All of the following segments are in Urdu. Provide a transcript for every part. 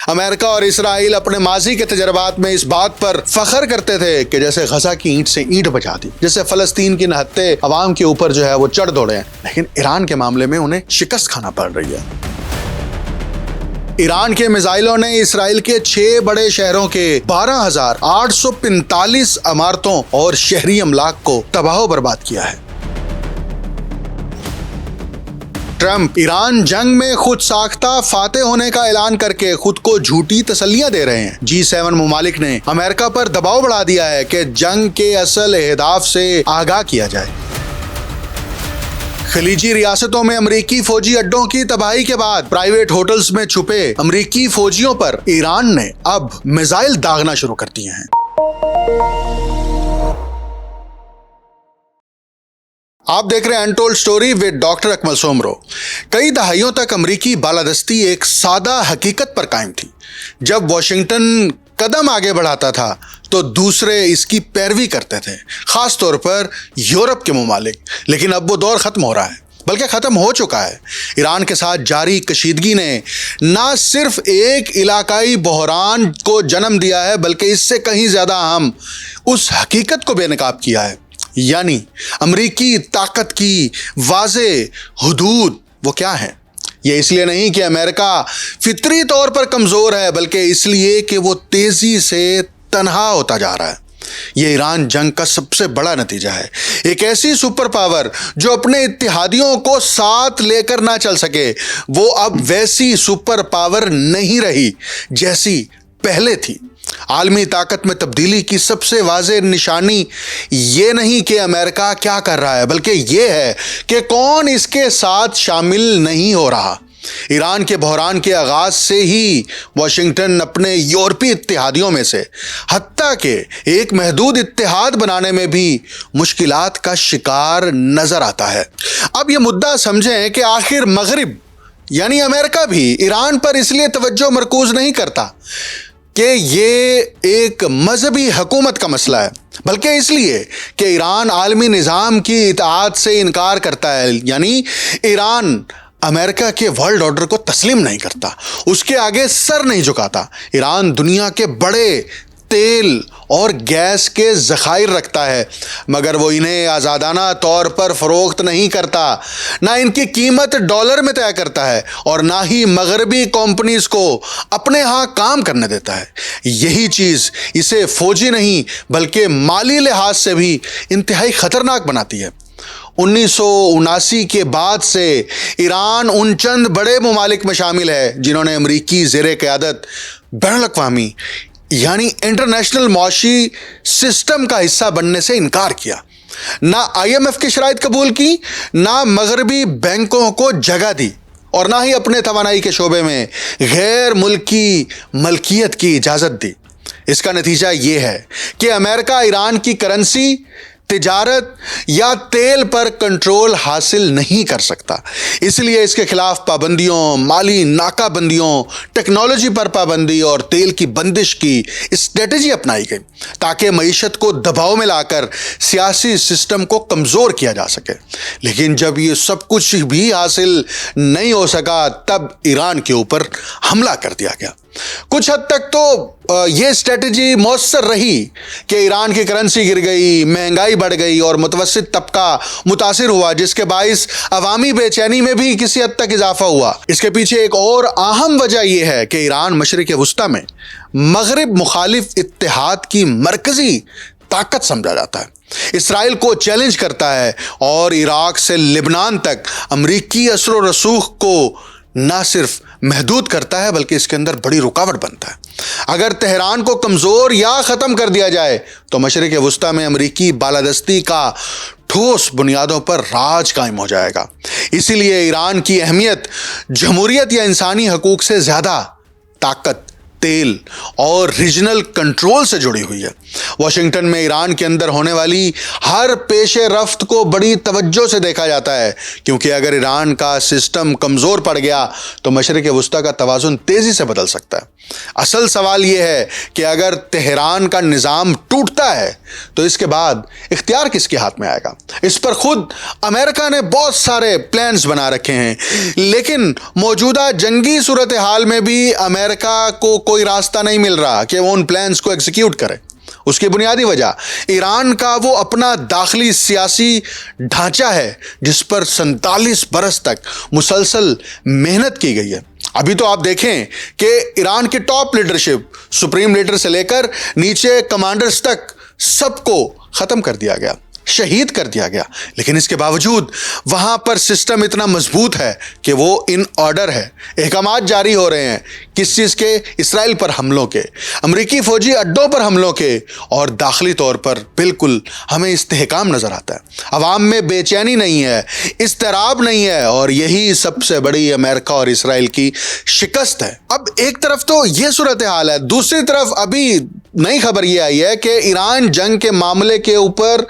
امریکہ اور اسرائیل اپنے ماضی کے تجربات میں اس بات پر فخر کرتے تھے کہ جیسے غزہ کی اینٹ سے اینٹ بجا دی، جیسے فلسطین کی نہتے عوام کے اوپر جو ہے وہ چڑھ دوڑے ہیں، لیکن ایران کے معاملے میں انہیں شکست کھانا پڑ رہی ہے۔ ایران کے میزائلوں نے اسرائیل کے 6 بڑے شہروں کے 12,845 عمارتوں اور شہری املاک کو تباہ و برباد کیا ہے۔ ٹرمپ ایران جنگ میں خود ساختہ فاتح ہونے کا اعلان کر کے خود کو جھوٹی تسلیاں دے رہے ہیں۔ G7 ممالک نے امریکہ پر دباؤ بڑھا دیا ہے کہ جنگ کے اصل اہداف سے آگاہ کیا جائے۔ خلیجی ریاستوں میں امریکی فوجی اڈوں کی تباہی کے بعد پرائیویٹ ہوٹلز میں چھپے امریکی فوجیوں پر ایران نے اب میزائل داغنا شروع کر دیے ہیں۔ آپ دیکھ رہے ہیں انٹولڈ سٹوری ود ڈاکٹر اکمل سومرو۔ کئی دہائیوں تک امریکی بالادستی ایک سادہ حقیقت پر قائم تھی۔ جب واشنگٹن قدم آگے بڑھاتا تھا تو دوسرے اس کی پیروی کرتے تھے، خاص طور پر یورپ کے ممالک۔ لیکن اب وہ دور ختم ہو رہا ہے، بلکہ ختم ہو چکا ہے۔ ایران کے ساتھ جاری کشیدگی نے نہ صرف ایک علاقائی بحران کو جنم دیا ہے، بلکہ اس سے کہیں زیادہ اہم اس حقیقت کو بے نقاب کیا ہے، یعنی امریکی طاقت کی واضح حدود وہ کیا ہے۔ یہ اس لیے نہیں کہ امریکہ فطری طور پر کمزور ہے، بلکہ اس لیے کہ وہ تیزی سے تنہا ہوتا جا رہا ہے۔ یہ ایران جنگ کا سب سے بڑا نتیجہ ہے۔ ایک ایسی سپر پاور جو اپنے اتحادیوں کو ساتھ لے کر نہ چل سکے، وہ اب ویسی سپر پاور نہیں رہی جیسی پہلے تھی۔ عالمی طاقت میں تبدیلی کی سب سے واضح نشانی یہ نہیں کہ امریکہ کیا کر رہا ہے، بلکہ یہ ہے کہ کون اس کے ساتھ شامل نہیں ہو رہا۔ ایران کے بحران کے آغاز سے ہی واشنگٹن اپنے یورپی اتحادیوں میں سے حتیٰ کہ ایک محدود اتحاد بنانے میں بھی مشکلات کا شکار نظر آتا ہے۔ اب یہ مدعا سمجھیں کہ آخر مغرب یعنی امریکہ بھی ایران پر اس لیے توجہ مرکوز نہیں کرتا کہ یہ ایک مذہبی حکومت کا مسئلہ ہے، بلکہ اس لیے کہ ایران عالمی نظام کی اطاعت سے انکار کرتا ہے، یعنی ایران امریکہ کے ورلڈ آرڈر کو تسلیم نہیں کرتا، اس کے آگے سر نہیں جھکاتا۔ ایران دنیا کے بڑے تیل اور گیس کے ذخائر رکھتا ہے، مگر وہ انہیں آزادانہ طور پر فروخت نہیں کرتا، نہ ان کی قیمت ڈالر میں طے کرتا ہے اور نہ ہی مغربی کمپنیز کو اپنے ہاں کام کرنے دیتا ہے۔ یہی چیز اسے فوجی نہیں بلکہ مالی لحاظ سے بھی انتہائی خطرناک بناتی ہے۔ 1979 کے بعد سے ایران ان چند بڑے ممالک میں شامل ہے جنہوں نے امریکی زیر قیادت بین الاقوامی یعنی انٹرنیشنل معاشی سسٹم کا حصہ بننے سے انکار کیا، نہ IMF کی شرائط قبول کی، نہ مغربی بینکوں کو جگہ دی، اور نہ ہی اپنے توانائی کے شعبے میں غیر ملکی ملکیت کی اجازت دی۔ اس کا نتیجہ یہ ہے کہ امریکہ ایران کی کرنسی، تجارت یا تیل پر کنٹرول حاصل نہیں کر سکتا۔ اس لیے اس کے خلاف پابندیوں، مالی ناکہ بندیوں، ٹیکنالوجی پر پابندی اور تیل کی بندش کی اسٹریٹجی اپنائی گئی تاکہ معیشت کو دباؤ میں لا کر سیاسی سسٹم کو کمزور کیا جا سکے۔ لیکن جب یہ سب کچھ بھی حاصل نہیں ہو سکا تب ایران کے اوپر حملہ کر دیا گیا۔ کچھ حد تک تو یہ اسٹریٹجی مؤثر رہی کہ ایران کی کرنسی گر گئی، مہنگائی بڑھ گئی اور متوسط طبقہ متاثر ہوا، جس کے باعث عوامی بے چینی میں بھی کسی حد تک اضافہ ہوا۔ اس کے پیچھے ایک اور اہم وجہ یہ ہے کہ ایران مشرق وسطیٰ میں مغرب مخالف اتحاد کی مرکزی طاقت سمجھا جاتا ہے، اسرائیل کو چیلنج کرتا ہے اور عراق سے لبنان تک امریکی اثر و رسوخ کو نہ صرف محدود کرتا ہے بلکہ اس کے اندر بڑی رکاوٹ بنتا ہے۔ اگر تہران کو کمزور یا ختم کر دیا جائے تو مشرق وسطیٰ میں امریکی بالادستی کا ٹھوس بنیادوں پر راج قائم ہو جائے گا۔ اسی لیے ایران کی اہمیت جمہوریت یا انسانی حقوق سے زیادہ طاقت، تیل اور ریجنل کنٹرول سے جڑی ہوئی ہے۔ واشنگٹن میں ایران کے اندر ہونے والی ہر پیش رفت کو بڑی توجہ سے دیکھا جاتا ہے، کیونکہ اگر ایران کا سسٹم کمزور پڑ گیا تو مشرق وسطیٰ کا توازن تیزی سے بدل سکتا ہے۔ اصل سوال یہ ہے کہ اگر تہران کا نظام ٹوٹتا ہے تو اس کے بعد اختیار کس کے ہاتھ میں آئے گا؟ اس پر خود امریکہ نے بہت سارے پلانز بنا رکھے ہیں، لیکن موجودہ جنگی صورتحال میں بھی امریکہ کو کوئی راستہ نہیں مل رہا کہ وہ ان پلانز کو ایگزیکیوٹ کرے۔ اس کی بنیادی وجہ ایران کا وہ اپنا داخلی سیاسی ڈھانچہ ہے جس پر 47 برس تک مسلسل محنت کی گئی ہے۔ ابھی تو آپ دیکھیں کہ ایران کی ٹاپ لیڈرشپ، سپریم لیڈر سے لے کر نیچے کمانڈرز تک، سب کو ختم کر دیا گیا، شہید کر دیا گیا، لیکن اس کے باوجود وہاں پر سسٹم اتنا مضبوط ہے کہ وہ ان آرڈر ہے۔ احکامات جاری ہو رہے ہیں، کس چیز کے؟ اسرائیل پر حملوں کے، امریکی فوجی اڈوں پر حملوں کے، اور داخلی طور پر بالکل ہمیں استحکام نظر آتا ہے۔ عوام میں بے چینی نہیں ہے، اضطراب نہیں ہے، اور یہی سب سے بڑی امریکہ اور اسرائیل کی شکست ہے۔ اب ایک طرف تو یہ صورتحال ہے، دوسری طرف ابھی نئی خبر یہ آئی ہے کہ ایران جنگ کے معاملے کے اوپر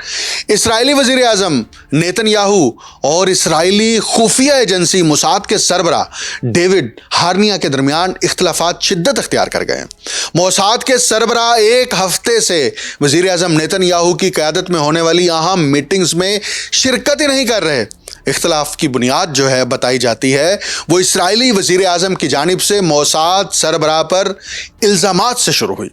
اسرائیلی وزیر اعظم نیتن یاہو اور اسرائیلی خفیہ ایجنسی موساد کے سربراہ ڈیوڈ ہارنیا کے درمیان اختلافات شدت اختیار کر گئے ہیں۔ موساد کے سربراہ ایک ہفتے سے وزیر اعظم نیتن یاہو کی قیادت میں ہونے والی اہم میٹنگز میں شرکت ہی نہیں کر رہے۔ اختلاف کی بنیاد جو ہے بتائی جاتی ہے وہ اسرائیلی وزیر اعظم کی جانب سے موساد سربراہ پر الزامات سے شروع ہوئی۔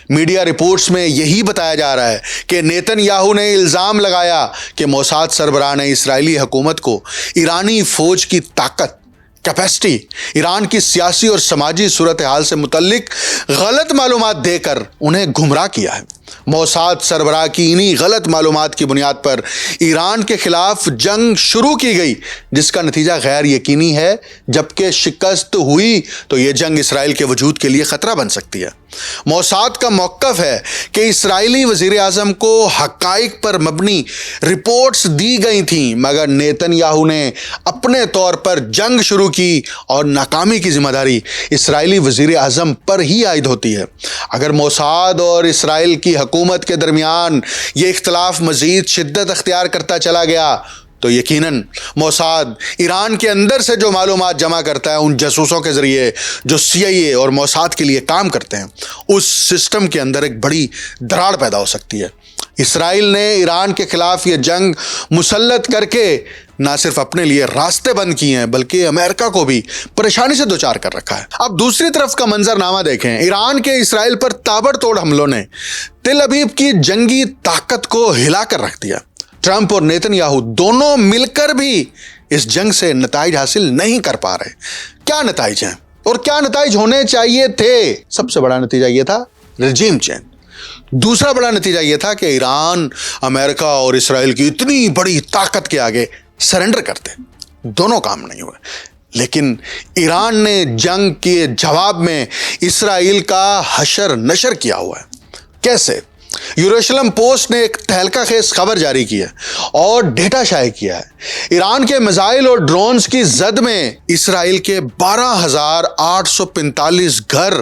میڈیا رپورٹس میں یہی بتایا جا رہا ہے کہ نیتن یاہو نے الزام لگایا کہ موساد سربراہ نے اسرائیلی حکومت کو ایرانی فوج کی طاقت، کیپیسٹی، ایران کی سیاسی اور سماجی صورتحال سے متعلق غلط معلومات دے کر انہیں گمراہ کیا ہے۔ موساد سربراہ کی انہی غلط معلومات کی بنیاد پر ایران کے خلاف جنگ شروع کی گئی، جس کا نتیجہ غیر یقینی ہے۔ جبکہ شکست ہوئی تو یہ جنگ اسرائیل کے وجود کے لیے خطرہ بن سکتی ہے۔ موساد کا موقف ہے کہ اسرائیلی وزیر اعظم کو حقائق پر مبنی رپورٹس دی گئی تھیں، مگر نیتن یاہو نے اپنے طور پر جنگ شروع کی اور ناکامی کی ذمہ داری اسرائیلی وزیر اعظم پر ہی عائد ہوتی ہے۔ اگر موساد اور اسرائیل کی حکومت کے درمیان یہ اختلاف مزید شدت اختیار کرتا چلا گیا تو یقیناً موساد ایران کے اندر سے جو معلومات جمع کرتا ہے ان جاسوسوں کے ذریعے جو CIA اور موساد کے لیے کام کرتے ہیں، اس سسٹم کے اندر ایک بڑی دراڑ پیدا ہو سکتی ہے۔ اسرائیل نے ایران کے خلاف یہ جنگ مسلط کر کے نہ صرف اپنے لیے راستے بند کیے ہیں بلکہ امریکہ کو بھی پریشانی سے دوچار کر رکھا ہے۔ اب دوسری طرف کا منظرنامہ دیکھیں۔ ایران کے اسرائیل پر تابڑ توڑ حملوں نے تل ابیب کی جنگی طاقت کو ہلا کر رکھ دیا۔ ٹرمپ اور نیتن یاہو دونوں مل کر بھی اس جنگ سے نتائج حاصل نہیں کر پا رہے۔ کیا نتائج ہیں اور کیا نتائج ہونے چاہیے تھے؟ سب سے بڑا نتیجہ یہ تھا رجیم چینج۔ دوسرا بڑا نتیجہ یہ تھا کہ ایران امریکہ اور اسرائیل کی اتنی بڑی طاقت کے آگے سرنڈر کرتے۔ دونوں کام نہیں ہوئے، لیکن ایران نے جنگ کے جواب میں اسرائیل کا حشر نشر کیا ہوا ہے۔ کیسے؟ یروشلم پوسٹ نے ایک تہلکہ خیز خبر جاری کی ہے اور ڈیٹا شائع کیا ہے۔ ایران کے میزائل اور ڈرونز کی زد میں اسرائیل کے 12,845 گھر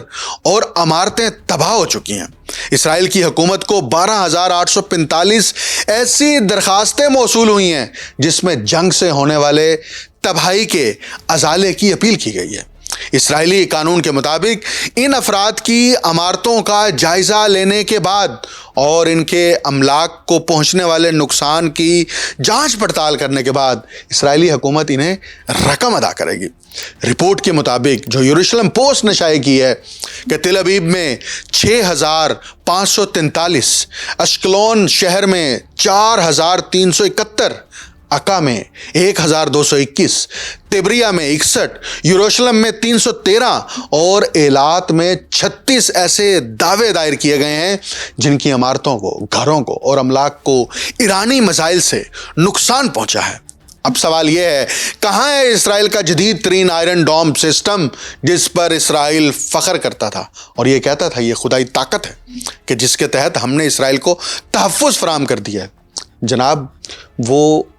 اور عمارتیں تباہ ہو چکی ہیں۔ اسرائیل کی حکومت کو 12,845 ایسی درخواستیں موصول ہوئی ہیں جس میں جنگ سے ہونے والے تباہی کے ازالے کی اپیل کی گئی ہے۔ اسرائیلی قانون کے مطابق ان افراد کی عمارتوں کا جائزہ لینے کے بعد اور ان کے املاک کو پہنچنے والے نقصان کی جانچ پڑتال کرنے کے بعد اسرائیلی حکومت انہیں رقم ادا کرے گی۔ رپورٹ کے مطابق جو یروشلم پوسٹ نے شائع کی ہے کہ تل ابیب میں 6,543، اشکلون شہر میں 4,371، عکا میں 1,221، تبریہ میں 61، یروشلم میں 313 اور ایلات میں 36 ایسے دعوے دائر کیے گئے ہیں جن کی عمارتوں کو، گھروں کو اور املاک کو ایرانی میزائل سے نقصان پہنچا ہے۔ اب سوال یہ ہے، کہاں ہے اسرائیل کا جدید ترین آئرن ڈوم سسٹم جس پر اسرائیل فخر کرتا تھا اور یہ کہتا تھا یہ خدائی طاقت ہے کہ جس کے تحت ہم نے اسرائیل کو تحفظ فراہم کر دیا ہے؟ جناب، وہ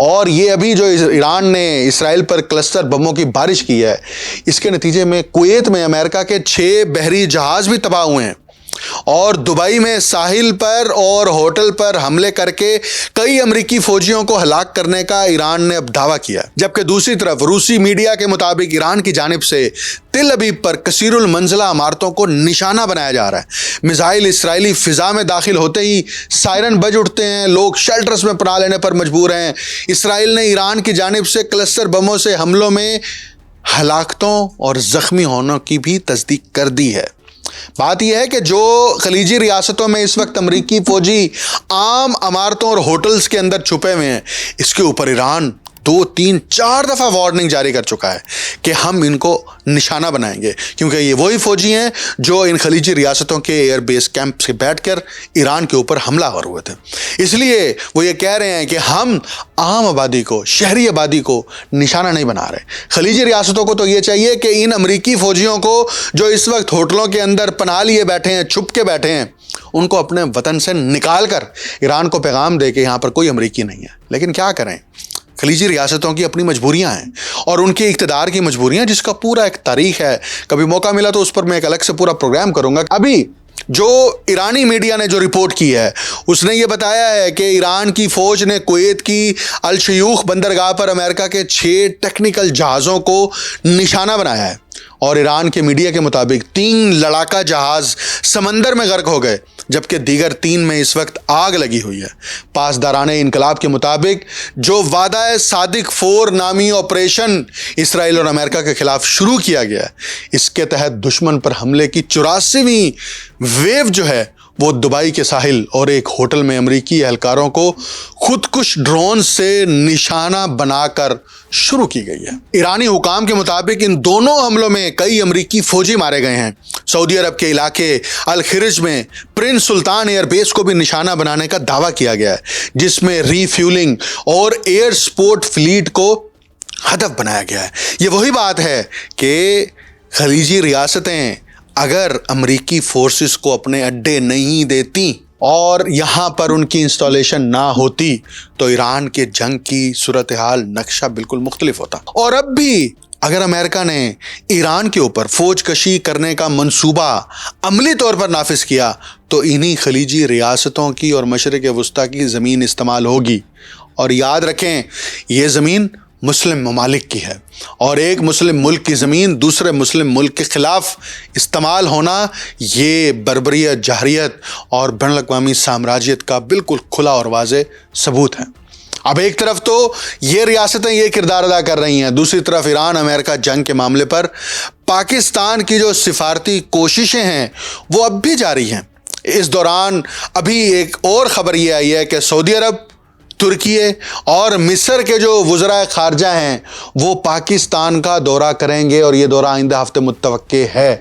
اور یہ ابھی جو ایران نے اسرائیل پر کلسٹر بموں کی بارش کی ہے، اس کے نتیجے میں کویت میں امریکہ کے 6 بحری جہاز بھی تباہ ہوئے ہیں، اور دبئی میں ساحل پر اور ہوٹل پر حملے کر کے کئی امریکی فوجیوں کو ہلاک کرنے کا ایران نے اب دعویٰ کیا، جبکہ دوسری طرف روسی میڈیا کے مطابق ایران کی جانب سے تل ابیب پر کثیر المنزلہ عمارتوں کو نشانہ بنایا جا رہا ہے۔ میزائل اسرائیلی فضا میں داخل ہوتے ہی سائرن بج اٹھتے ہیں، لوگ شیلٹرز میں پناہ لینے پر مجبور ہیں۔ اسرائیل نے ایران کی جانب سے کلسٹر بموں سے حملوں میں ہلاکتوں اور زخمی ہونے کی بھی تصدیق کر دی ہے۔ بات یہ ہے کہ جو خلیجی ریاستوں میں اس وقت امریکی فوجی عام عمارتوں اور ہوٹلز کے اندر چھپے ہوئے ہیں، اس کے اوپر ایران 2 3 4 دفعہ وارننگ جاری کر چکا ہے کہ ہم ان کو نشانہ بنائیں گے، کیونکہ یہ وہی فوجی ہیں جو ان خلیجی ریاستوں کے ایئر بیس کیمپ سے بیٹھ کر ایران کے اوپر حملہ آور ہوئے تھے۔ اس لیے وہ یہ کہہ رہے ہیں کہ ہم عام آبادی کو، شہری آبادی کو نشانہ نہیں بنا رہے۔ خلیجی ریاستوں کو تو یہ چاہیے کہ ان امریکی فوجیوں کو جو اس وقت ہوٹلوں کے اندر پناہ لیے بیٹھے ہیں، چھپ کے بیٹھے ہیں، ان کو اپنے وطن سے نکال کر ایران کو پیغام دے کہ یہاں پر کوئی امریکی نہیں ہے۔ لیکن کیا کریں، خلیجی ریاستوں کی اپنی مجبوریاں ہیں، اور ان کے اقتدار کی مجبوریاں، جس کا پورا ایک تاریخ ہے۔ کبھی موقع ملا تو اس پر میں ایک الگ سے پورا پروگرام کروں گا۔ ابھی جو ایرانی میڈیا نے جو رپورٹ کی ہے، اس نے یہ بتایا ہے کہ ایران کی فوج نے کویت کی الشیوخ بندرگاہ پر امریکہ کے 6 ٹیکنیکل جہازوں کو نشانہ بنایا ہے، اور ایران کے میڈیا کے مطابق 3 لڑاکا جہاز سمندر میں غرق ہو گئے، جبکہ دیگر 3 میں اس وقت آگ لگی ہوئی ہے۔ پاسداران انقلاب کے مطابق جو وعدہ صادق 4 نامی آپریشن اسرائیل اور امریکہ کے خلاف شروع کیا گیا ہے، اس کے تحت دشمن پر حملے کی 84ویں ویو جو ہے وہ دبئی کے ساحل اور ایک ہوٹل میں امریکی اہلکاروں کو خودکش ڈرون سے نشانہ بنا کر شروع کی گئی ہے۔ ایرانی حکام کے مطابق ان دونوں حملوں میں کئی امریکی فوجی مارے گئے ہیں۔ سعودی عرب کے علاقے الخرج میں پرنس سلطان ایئر بیس کو بھی نشانہ بنانے کا دعویٰ کیا گیا ہے، جس میں ری فیولنگ اور ایئر سپورٹ فلیٹ کو ہدف بنایا گیا ہے۔ یہ وہی بات ہے کہ خلیجی ریاستیں اگر امریکی فورسز کو اپنے اڈے نہیں دیتی اور یہاں پر ان کی انسٹالیشن نہ ہوتی تو ایران کے جنگ کی صورتحال نقشہ بالکل مختلف ہوتا۔ اور اب بھی اگر امریکہ نے ایران کے اوپر فوج کشی کرنے کا منصوبہ عملی طور پر نافذ کیا تو انہی خلیجی ریاستوں کی اور مشرق وسطیٰ کی زمین استعمال ہوگی۔ اور یاد رکھیں، یہ زمین مسلم ممالک کی ہے، اور ایک مسلم ملک کی زمین دوسرے مسلم ملک کے خلاف استعمال ہونا یہ بربریت، جہریت اور بین الاقوامی سامراجیت کا بالکل کھلا اور واضح ثبوت ہے۔ اب ایک طرف تو یہ ریاستیں یہ کردار ادا کر رہی ہیں، دوسری طرف ایران امریکہ جنگ کے معاملے پر پاکستان کی جو سفارتی کوششیں ہیں وہ اب بھی جاری ہیں۔ اس دوران ابھی ایک اور خبر یہ آئی ہے کہ سعودی عرب، ترکیے اور مصر کے جو وزرائے خارجہ ہیں وہ پاکستان کا دورہ کریں گے، اور یہ دورہ آئندہ ہفتے متوقع ہے۔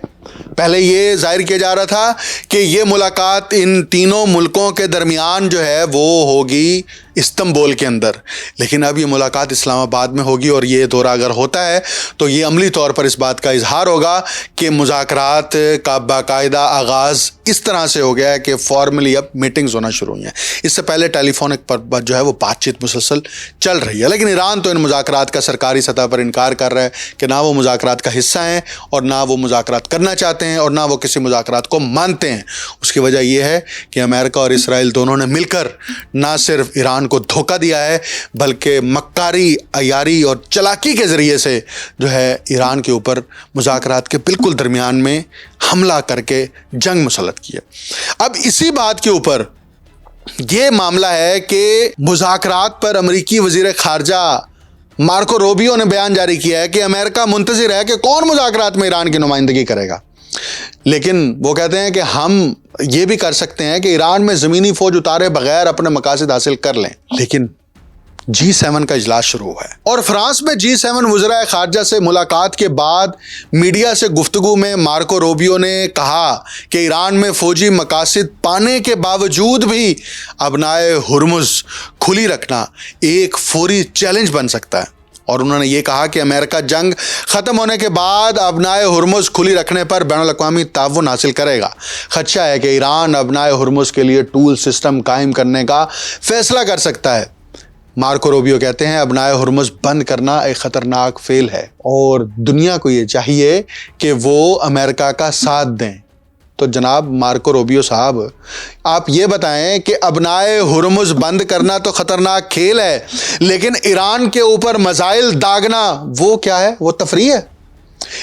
پہلے یہ ظاہر کیا جا رہا تھا کہ یہ ملاقات ان تینوں ملکوں کے درمیان جو ہے وہ ہوگی استنبول کے اندر، لیکن اب یہ ملاقات اسلام آباد میں ہوگی، اور یہ دورہ اگر ہوتا ہے تو یہ عملی طور پر اس بات کا اظہار ہوگا کہ مذاکرات کا باقاعدہ آغاز اس طرح سے ہو گیا ہے کہ فارملی اب میٹنگز ہونا شروع ہوئی ہیں۔ اس سے پہلے ٹیلی فونک پر جو ہے وہ بات چیت مسلسل چل رہی ہے، لیکن ایران تو ان مذاکرات کا سرکاری سطح پر انکار کر رہا ہے کہ نہ وہ مذاکرات کا حصہ ہیں، اور نہ وہ مذاکرات کرنا چاہتے ہیں، اور نہ وہ کسی مذاکرات کو مانتے ہیں۔ اس کی وجہ یہ ہے کہ امریکہ اور اسرائیل دونوں نے مل کر نہ صرف ایران کو دھوکہ دیا ہے، بلکہ مکاری، عیاری اور چلاکی کے ذریعے سے جو ہے ایران کے اوپر مذاکرات کے بالکل درمیان میں حملہ کر کے جنگ مسلط کی ہے۔ اب اسی بات کے اوپر یہ معاملہ ہے کہ مذاکرات پر امریکی وزیر خارجہ مارکو روبیو نے بیان جاری کیا ہے کہ امریکہ منتظر ہے کہ کون مذاکرات میں ایران کی نمائندگی کرے گا، لیکن وہ کہتے ہیں کہ ہم یہ بھی کر سکتے ہیں کہ ایران میں زمینی فوج اتارے بغیر اپنے مقاصد حاصل کر لیں۔ لیکن G7 کا اجلاس شروع ہوا ہے، اور فرانس میں G7 وزرائے خارجہ سے ملاقات کے بعد میڈیا سے گفتگو میں مارکو روبیو نے کہا کہ ایران میں فوجی مقاصد پانے کے باوجود بھی ابنائے ہرمز کھلی رکھنا ایک فوری چیلنج بن سکتا ہے، اور انہوں نے یہ کہا کہ امریکہ جنگ ختم ہونے کے بعد ابنائے ہرمز کھلی رکھنے پر بین الاقوامی تعاون حاصل کرے گا۔ خدشہ ہے کہ ایران ابنائے ہرمز کے لیے ٹول سسٹم قائم کرنے کا فیصلہ کر سکتا ہے۔ مارکو روبیو کہتے ہیں ابنائے ہرمز بند کرنا ایک خطرناک فیل ہے اور دنیا کو یہ چاہیے کہ وہ امریکہ کا ساتھ دیں۔ تو جناب مارکو روبیو صاحب، آپ یہ بتائیں کہ ابنائے ہرمز بند کرنا تو خطرناک کھیل ہے، لیکن ایران کے اوپر میزائل داغنا وہ کیا ہے؟ وہ تفریح ہے؟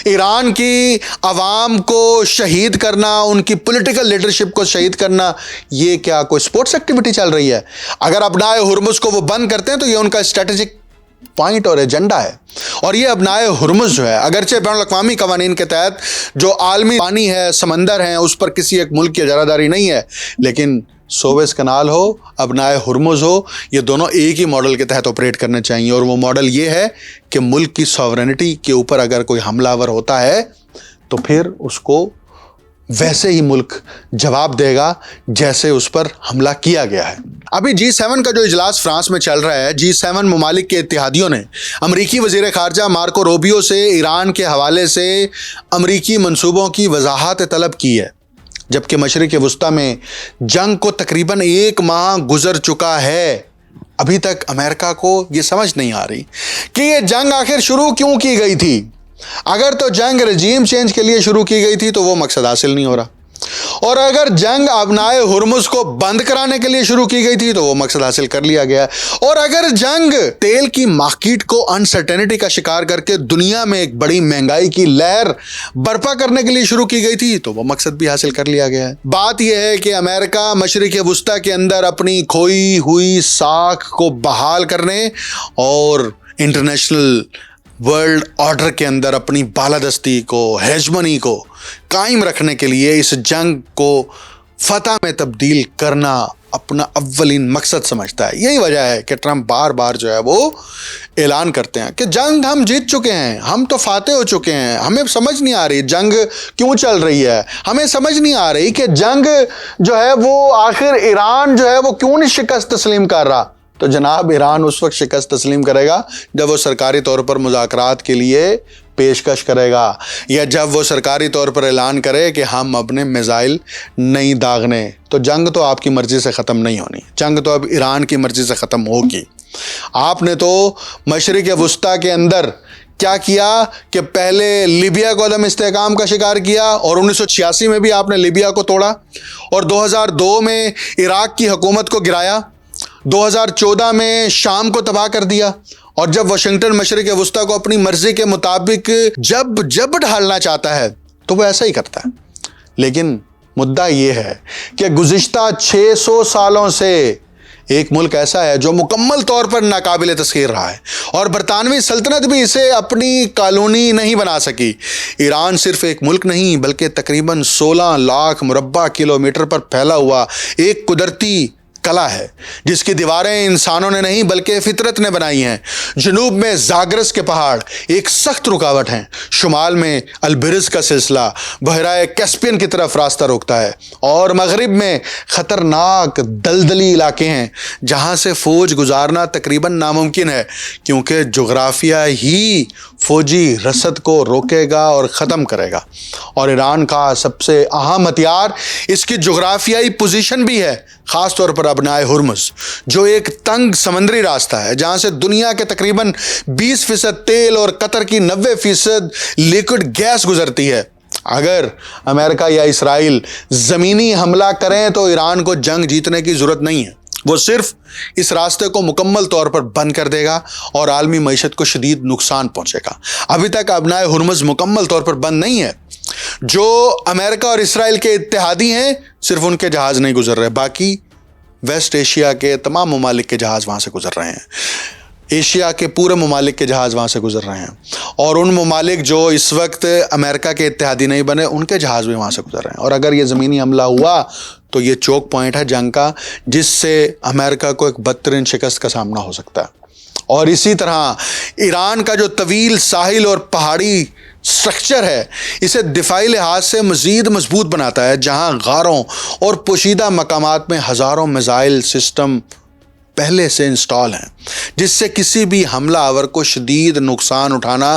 ایران کی عوام کو شہید کرنا، ان کی پولیٹیکل لیڈرشپ کو شہید کرنا، یہ کیا کوئی سپورٹس ایکٹیویٹی چل رہی ہے؟ اگر ابنائے ہرمز کو وہ بند کرتے ہیں تو یہ ان کا اسٹریٹجک پوائنٹ اور ایجنڈا ہے۔ اور یہ ابنائے ہرمز جو ہے، اگرچہ بین الاقوامی قوانین کے تحت جو عالمی پانی ہے، سمندر ہیں، اس پر کسی ایک ملک کی اجارہ داری نہیں ہے، لیکن سویز کنال ہو، ابنائے ہرمز ہو، یہ دونوں ایک ہی ماڈل کے تحت آپریٹ کرنے چاہیے، اور وہ ماڈل یہ ہے کہ ملک کی سوورنٹی کے اوپر اگر کوئی حملہ آور ہوتا ہے تو پھر اس کو ویسے ہی ملک جواب دے گا جیسے اس پر حملہ کیا گیا ہے۔ ابھی G7 کا جو اجلاس فرانس میں چل رہا ہے، G7 ممالک کے اتحادیوں نے امریکی وزیر خارجہ مارکو روبیو سے ایران کے حوالے سے امریکی منصوبوں کی وضاحت طلب کی ہے، جبکہ مشرق وسطیٰ میں جنگ کو تقریباً 1 ماہ گزر چکا ہے۔ ابھی تک امریکہ کو یہ سمجھ نہیں آ رہی کہ یہ جنگ آخر شروع کیوں کی گئی تھی۔ اگر تو جنگ رجیم چینج کے لیے شروع کی گئی تھی تو وہ مقصد حاصل نہیں ہو رہا، اور اگر جنگ ابنائے ہرمز کو بند کرانے کے لیے شروع کی گئی تھی تو وہ مقصد حاصل کر لیا گیا، اور اگر جنگ تیل کی مارکیٹ کو انسرٹینٹی کا شکار کر کے دنیا میں ایک بڑی مہنگائی کی لہر برپا کرنے کے لیے شروع کی گئی تھی تو وہ مقصد بھی حاصل کر لیا گیا ہے۔ بات یہ ہے کہ امریکہ مشرق وسطیٰ کے اندر اپنی کھوئی ہوئی ساکھ کو بحال کرنے اور انٹرنیشنل ورلڈ آرڈر کے اندر اپنی بالادستی کو، ہیجمنی کو قائم رکھنے کے لیے اس جنگ کو فتح میں تبدیل کرنا اپنا اولین مقصد سمجھتا ہے۔ یہی وجہ ہے کہ ٹرمپ بار بار جو ہے وہ اعلان کرتے ہیں کہ جنگ ہم جیت چکے ہیں، ہم تو فاتح ہو چکے ہیں، ہمیں سمجھ نہیں آ رہی جنگ کیوں چل رہی ہے، ہمیں سمجھ نہیں آ رہی کہ جنگ جو ہے وہ آخر ایران جو ہے وہ کیوں نہیں شکست تسلیم کر رہا۔ تو جناب ایران اس وقت شکست تسلیم کرے گا جب وہ سرکاری طور پر مذاکرات کے لیے پیشکش کرے گا، یا جب وہ سرکاری طور پر اعلان کرے کہ ہم اپنے میزائل نہیں داغنے۔ تو جنگ تو آپ کی مرضی سے ختم نہیں ہونی، جنگ تو اب ایران کی مرضی سے ختم ہوگی۔ آپ نے تو مشرق وسطیٰ کے اندر کیا کیا کہ پہلے لیبیا کو عدم استحکام کا شکار کیا، اور 1986 میں بھی آپ نے لیبیا کو توڑا، اور 2002 میں عراق کی حکومت کو گرایا، 2014 میں شام کو تباہ کر دیا، اور جب واشنگٹن مشرق وسطیٰ کو اپنی مرضی کے مطابق جب ڈھالنا چاہتا ہے تو وہ ایسا ہی کرتا ہے۔ لیکن مدعا یہ ہے کہ گزشتہ 600 سالوں سے ایک ملک ایسا ہے جو مکمل طور پر ناقابل تسخیر رہا ہے، اور برطانوی سلطنت بھی اسے اپنی کالونی نہیں بنا سکی۔ ایران صرف ایک ملک نہیں بلکہ تقریباً 16 لاکھ مربع کلومیٹر پر پھیلا ہوا ایک قدرتی قلعہ ہے، جس کی دیواریں انسانوں نے نہیں بلکہ فطرت نے بنائی ہیں۔ جنوب میں زاگرس کے پہاڑ ایک سخت رکاوٹ ہیں، شمال میں البرز کا سلسلہ بحیرہ کیسپین کی طرف راستہ روکتا ہے، اور مغرب میں خطرناک دلدلی علاقے ہیں جہاں سے فوج گزارنا تقریباً ناممکن ہے، کیونکہ جغرافیہ ہی فوجی رسد کو روکے گا اور ختم کرے گا۔ اور ایران کا سب سے اہم ہتھیار اس کی جغرافیائی پوزیشن بھی ہے، خاص طور پر ابنائے ہرمز، جو ایک تنگ سمندری راستہ ہے جہاں سے دنیا کے تقریباً 20% تیل اور قطر کی 90% لیکوڈ گیس گزرتی ہے۔ اگر امریکہ یا اسرائیل زمینی حملہ کریں تو ایران کو جنگ جیتنے کی ضرورت نہیں ہے، وہ صرف اس راستے کو مکمل طور پر بند کر دے گا اور عالمی معیشت کو شدید نقصان پہنچے گا۔ ابھی تک ابنائے ہرمز مکمل طور پر بند نہیں ہے۔ جو امریکہ اور اسرائیل کے اتحادی ہیں صرف ان کے جہاز نہیں گزر رہے، باقی ویسٹ ایشیا کے تمام ممالک کے جہاز وہاں سے گزر رہے ہیں، ایشیا کے پورے ممالک کے جہاز وہاں سے گزر رہے ہیں، اور ان ممالک جو اس وقت امریکہ کے اتحادی نہیں بنے ان کے جہاز بھی وہاں سے گزر رہے ہیں۔ اور اگر یہ زمینی حملہ ہوا تو یہ چوک پوائنٹ ہے جنگ کا، جس سے امریکہ کو ایک بدترین شکست کا سامنا ہو سکتا ہے۔ اور اسی طرح ایران کا جو طویل ساحل اور پہاڑی سٹرکچر ہے اسے دفاعی لحاظ سے مزید مضبوط بناتا ہے، جہاں غاروں اور پوشیدہ مقامات میں ہزاروں میزائل سسٹم پہلے سے انسٹال ہیں، جس سے کسی بھی حملہ آور کو شدید نقصان اٹھانا